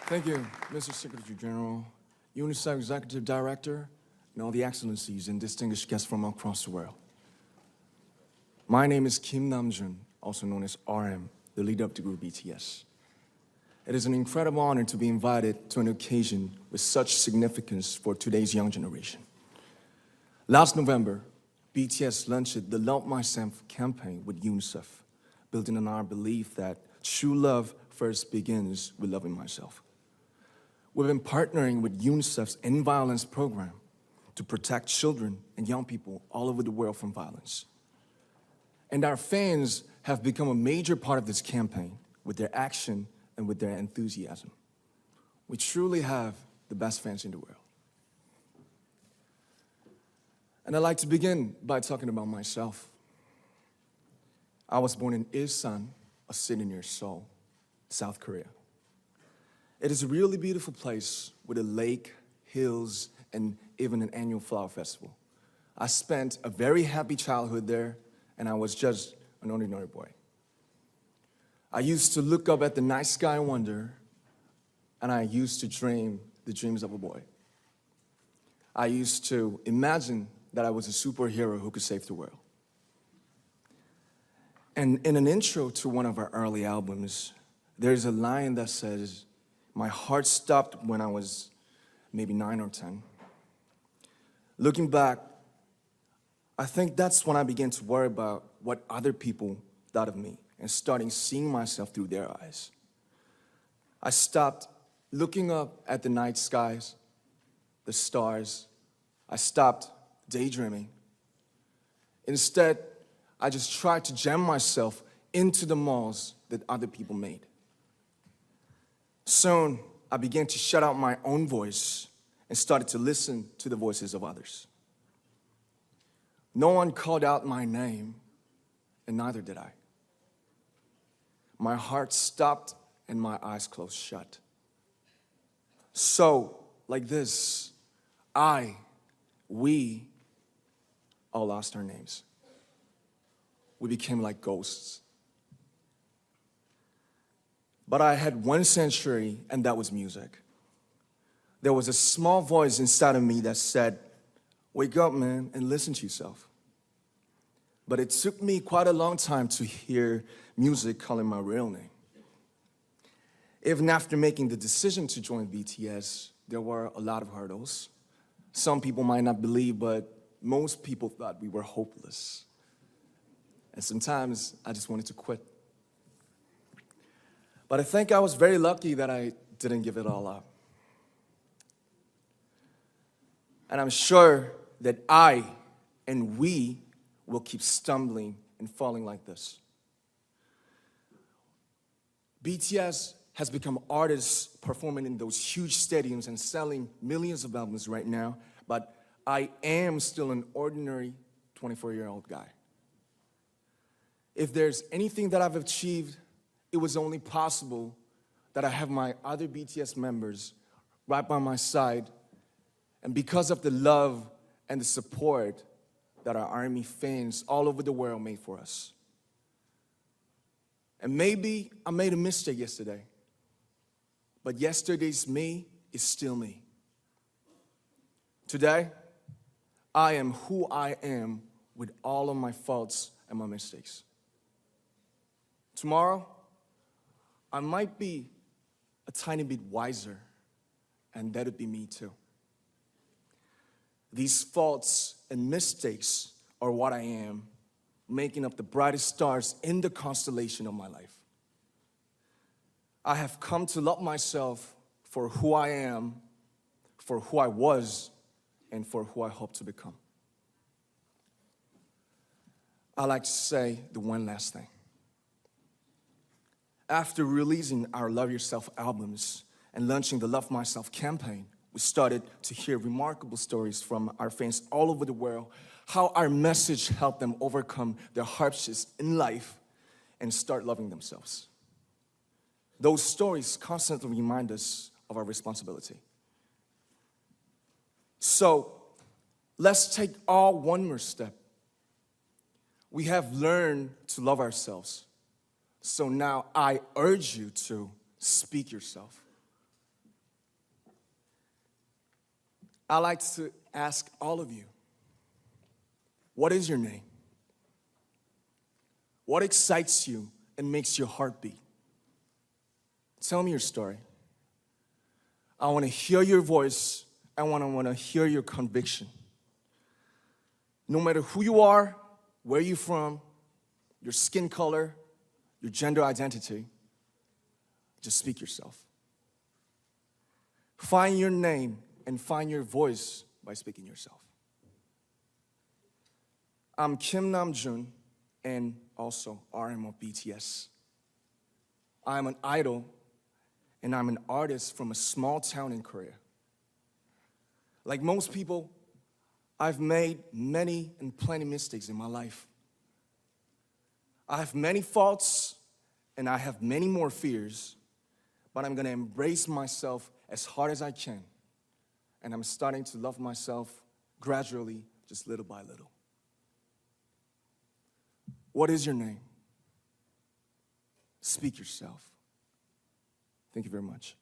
Thank you, Mr. Secretary General, UNICEF Executive Director, and all the excellencies and distinguished guests from across the world. My name is Kim Namjoon, also known as RM, the leader of the group BTS. It is an incredible honor to be invited to an occasion with such significance for today's young generation. Last November, BTS launched the Love Myself campaign with UNICEF, building on our belief that true love first begins with loving myself. We've been partnering with UNICEF's End Violence program to protect children and young people all over the world from violence. And our fans have become a major part of this campaign with their action and with their enthusiasm. We truly have the best fans in the world. And I'd like to begin by talking about myself. I was born in Ilsan, a city near Seoul, South Korea. It is a really beautiful place with a lake, hills, and even an annual flower festival. I spent a very happy childhood there, and I was just an ordinary boy. I used to look up at the night sky and wonder, and I used to dream the dreams of a boy. I used to imagine that I was a superhero who could save the world. And in an intro to one of our early albums, there's a line that says, "My heart stopped when I was maybe 9 or 10. Looking back, I think that's when I began to worry about what other people thought of me and starting seeing myself through their eyes. I stopped looking up at the night skies, the stars. I stopped daydreaming. Instead, I just tried to jam myself into the malls that other people made. Soon, I began to shut out my own voice and started to listen to the voices of others. No one called out my name, and neither did I. My heart stopped and my eyes closed shut. So, like this, we all lost our names. We became like ghosts. But I had one sanctuary, and that was music. There was a small voice inside of me that said, "Wake up, man, and listen to yourself." But it took me quite a long time to hear music calling my real name. Even after making the decision to join BTS, there were a lot of hurdles. Some people might not believe, but most people thought we were hopeless. And sometimes I just wanted to quit. But I think I was very lucky that I didn't give it all up. And I'm sure that I and we will keep stumbling and falling like this. BTS has become artists performing in those huge stadiums and selling millions of albums right now, but I am still an ordinary 24-year-old guy. If there's anything that I've achieved, it was only possible that I have my other BTS members right by my side, and because of the love and the support that our ARMY fans all over the world made for us. And maybe I made a mistake yesterday, but yesterday's me is still me. Today, I am who I am with all of my faults and my mistakes. Tomorrow, I might be a tiny bit wiser, and that'd be me too. These faults and mistakes are what I am, making up the brightest stars in the constellation of my life. I have come to love myself for who I am, for who I was, and for who I hope to become. I'd like to say the one last thing. After releasing our Love Yourself albums and launching the Love Myself campaign, we started to hear remarkable stories from our fans all over the world, how our message helped them overcome their hardships in life and start loving themselves. Those stories constantly remind us of our responsibility. So, let's take all one more step. We have learned to love ourselves. So now I urge you to speak yourself, I'd like to ask all of you, what is your name? What excites you and makes your heart beat? Tell me your story. I want to hear your voice. I want to hear your conviction. No matter who you are, where you're from, your skin color, your gender identity, just speak yourself. Find your name and find your voice by speaking yourself. I'm Kim Namjoon and also RM of BTS. I'm an idol and I'm an artist from a small town in Korea. Like most people, I've made many and plenty mistakes in my life. I have many faults and I have many more fears, but I'm gonna embrace myself as hard as I can. And I'm starting to love myself gradually, just little by little. What is your name? Speak yourself. Thank you very much.